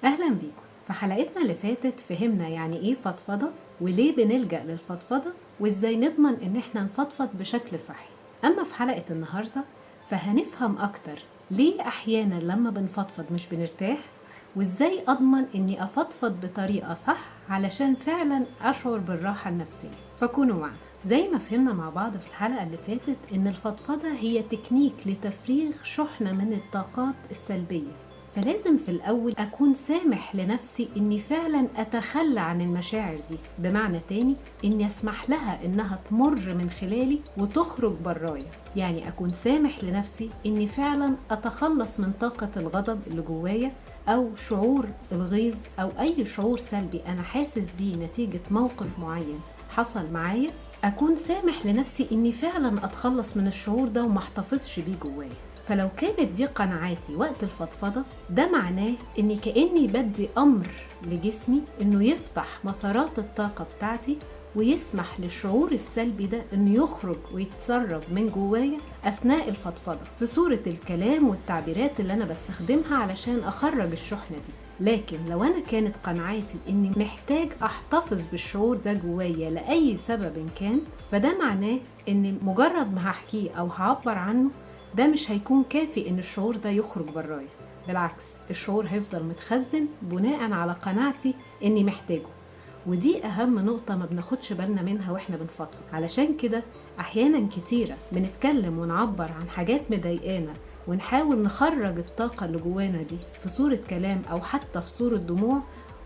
أهلا بيكم. في حلقتنا اللي فاتت فهمنا يعني إيه فضفضة وليه بنلجأ للفضفضة وإزاي نضمن إن إحنا نفضفض بشكل صحي. أما في حلقة النهاردة فهنفهم أكتر ليه أحيانا لما بنفضفض مش بنرتاح، وإزاي أضمن إني أفضفض بطريقة صح علشان فعلا أشعر بالراحة النفسية. فكونوا معنا. زي ما فهمنا مع بعض في الحلقة اللي فاتت إن الفضفضة هي تكنيك لتفريغ شحنة من الطاقات السلبية، فلازم في الأول أكون سامح لنفسي إني فعلا أتخلى عن المشاعر دي، بمعنى تاني إني أسمح لها إنها تمر من خلالي وتخرج برايا. يعني أكون سامح لنفسي إني فعلا أتخلص من طاقة الغضب اللي جوايا، أو شعور الغيظ، أو أي شعور سلبي أنا حاسس بيه نتيجة موقف معين حصل معايا. أكون سامح لنفسي إني فعلا أتخلص من الشعور ده وما احتفظش بيه جوايا. فلو كانت دي قناعاتي وقت الفضفضة، ده معناه اني كأني بدي امر لجسمي انه يفتح مسارات الطاقة بتاعتي ويسمح للشعور السلبي ده انه يخرج ويتسرب من جوايا اثناء الفضفضة في صورة الكلام والتعبيرات اللي انا بستخدمها علشان اخرج الشحنة دي. لكن لو انا كانت قناعاتي اني محتاج احتفظ بالشعور ده جوايا لأي سبب كان، فده معناه ان مجرد ما هحكيه او هعبر عنه ده مش هيكون كافي ان الشعور ده يخرج برايا. بالعكس، الشعور هيفضل متخزن بناء على قناعتي اني محتاجه. ودي اهم نقطة ما بناخدش بالنا منها واحنا بنفضفض. علشان كده احيانا كتيرة بنتكلم ونعبر عن حاجات مضايقانا ونحاول نخرج الطاقة اللي جوانا دي في صورة كلام او حتى في صورة دموع،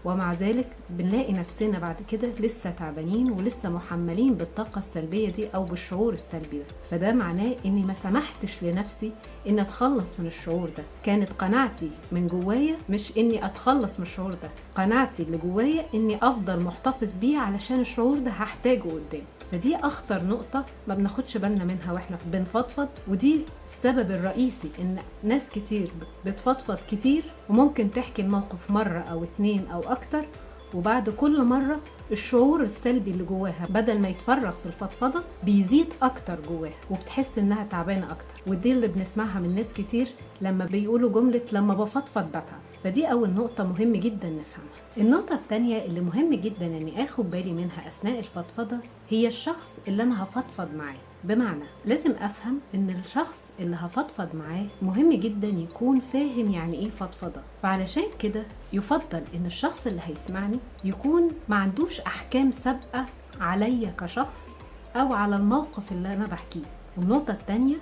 ومع ذلك بنلاقي نفسنا بعد كده لسه تعبانين ولسه محملين بالطاقة السلبية دي أو بالشعور السلبي ده. فده معناه إني ما سمحتش لنفسي إن أتخلص من الشعور ده. كانت قناعتي من جوايا مش إني أتخلص من الشعور ده، قناعتي اللي جوايا إني أفضل محتفظ بيه علشان الشعور ده هحتاجه قدام. فدي أخطر نقطة ما بناخدش بالنا منها وإحنا بنفضفض، ودي السبب الرئيسي إن ناس كتير بتفضفض كتير وممكن تحكي الموقف مرة أو اتنين أو أكتر، وبعد كل مرة الشعور السلبي اللي جواها بدل ما يتفرغ في الفضفضة بيزيد أكتر جواها وبتحس إنها تعبانة أكتر. ودي اللي بنسمعها من ناس كتير لما بيقولوا جملة لما بفضفض بتعب. فدي أول نقطة مهم جدا نفهمها. النقطة التانية اللي مهم جدا إني آخد بالي منها أثناء الفضفضة هي الشخص اللي أنا هفضفض معاه. بمعنى لازم أفهم إن الشخص اللي هفضفض معاه مهم جدا يكون فاهم يعني إيه فضفضة. فعلشان كده يفضل إن الشخص اللي هيسمعني يكون ما عندوش أحكام سابقة عليا كشخص أو على الموقف اللي أنا بحكيه. والنقطة التانية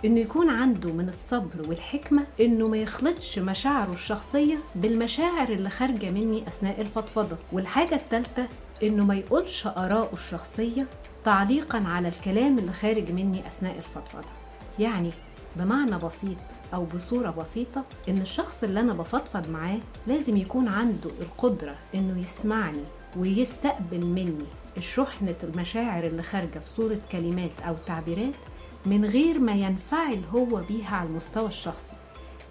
إنه يكون عنده من الصبر والحكمة إنه ما يخلطش مشاعره الشخصية بالمشاعر اللي خارجة مني أثناء الفضفضة. والحاجة التالتة إنه ما يقولش آراءه الشخصية تعليقا على الكلام اللي خارج مني أثناء الفضفضة. يعني بمعنى بسيط أو بصورة بسيطة إن الشخص اللي أنا بفضفض معاه لازم يكون عنده القدرة إنه يسمعني ويستقبل مني الشحنة المشاعر اللي خارجة في صورة كلمات أو تعبيرات من غير ما ينفعل هو بيها على المستوى الشخصي.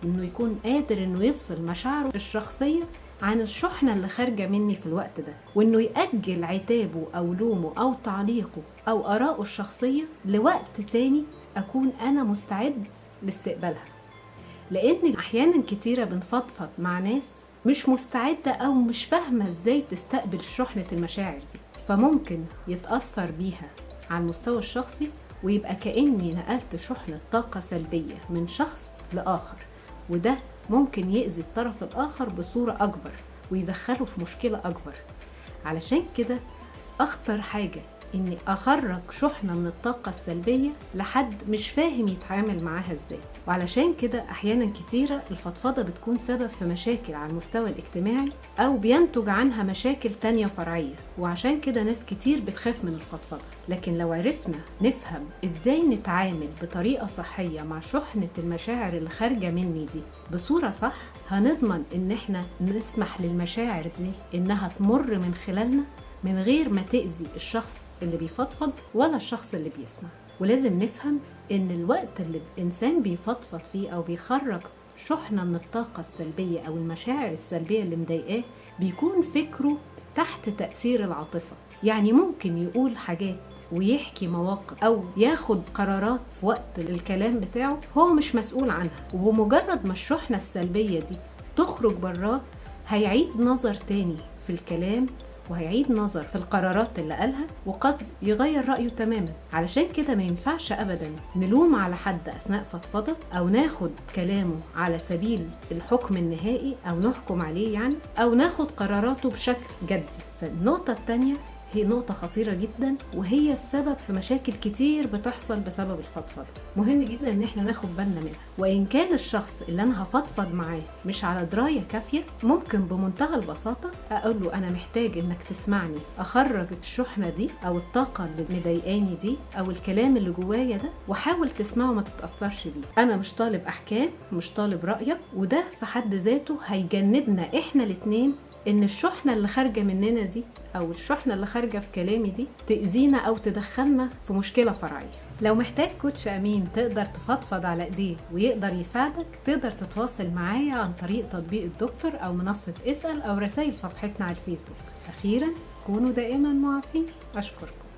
إنه يكون قادر إنه يفصل مشاعره الشخصية عن الشحنة اللي خارجة مني في الوقت ده، وإنه يأجل عتابه أو لومه أو تعليقه أو آراءه الشخصية لوقت تاني أكون أنا مستعد لاستقبالها. لأن أحيانا كتيرة بنفضفض مع ناس مش مستعدة أو مش فاهمة إزاي تستقبل شحنة المشاعر دي، فممكن يتأثر بيها على المستوى الشخصي ويبقى كأني نقلت شحنة طاقة سلبية من شخص لآخر، وده ممكن يأذي الطرف الآخر بصورة أكبر ويدخله في مشكلة أكبر. علشان كده أخطر حاجة إني أخرج شحنة من الطاقة السلبية لحد مش فاهم يتعامل معاها إزاي. وعلشان كده أحيانا كتيرة الفضفضة بتكون سبب في مشاكل على المستوى الاجتماعي أو بينتج عنها مشاكل تانية فرعية، وعشان كده ناس كتير بتخاف من الفضفضة. لكن لو عرفنا نفهم إزاي نتعامل بطريقة صحية مع شحنة المشاعر اللي خارجة مني دي بصورة صح، هنضمن إن احنا نسمح للمشاعر دي إنها تمر من خلالنا من غير ما تأذي الشخص اللي بيفضفض ولا الشخص اللي بيسمع. ولازم نفهم ان الوقت اللي الانسان بيفضفض فيه او بيخرج شحنة من الطاقة السلبية او المشاعر السلبية اللي مضايقاه بيكون فكره تحت تأثير العاطفة. يعني ممكن يقول حاجات ويحكي مواقف او ياخد قرارات في وقت الكلام بتاعه هو مش مسؤول عنها، وبمجرد ما الشحنة السلبية دي تخرج براه هيعيد نظر تاني في الكلام، وهيعيد نظر في القرارات اللي قالها، وقد يغير رأيه تماما. علشان كده ما ينفعش أبدا نلوم على حد أثناء فضفضة، أو ناخد كلامه على سبيل الحكم النهائي، أو نحكم عليه يعني، أو ناخد قراراته بشكل جدي. فالنقطة التانية هي نقطة خطيرة جدا، وهي السبب في مشاكل كتير بتحصل بسبب الفضفضة. مهم جدا ان احنا ناخد بالنا منها. وان كان الشخص اللي انا هفضفض معاه مش على دراية كافية، ممكن بمنتهى البساطة اقول له انا محتاج انك تسمعني اخرج الشحنة دي، او الطاقة اللي مضايقاني دي، او الكلام اللي جوايا ده، وحاول تسمعه ما تتأثرش بيه. انا مش طالب احكام، مش طالب رأيك. وده في حد ذاته هيجنبنا احنا الاتنين ان الشحنة اللي خارجة مننا دي، او الشحنة اللي خارجة في كلامي دي، تأذينا او تدخلنا في مشكلة فرعية. لو محتاج كوتش امين تقدر تفضفض على ايديه ويقدر يساعدك، تقدر تتواصل معايا عن طريق تطبيق الدكتور، او منصة اسأل، او رسائل صفحتنا على الفيسبوك. اخيرا كونوا دائما معافين. اشكركم.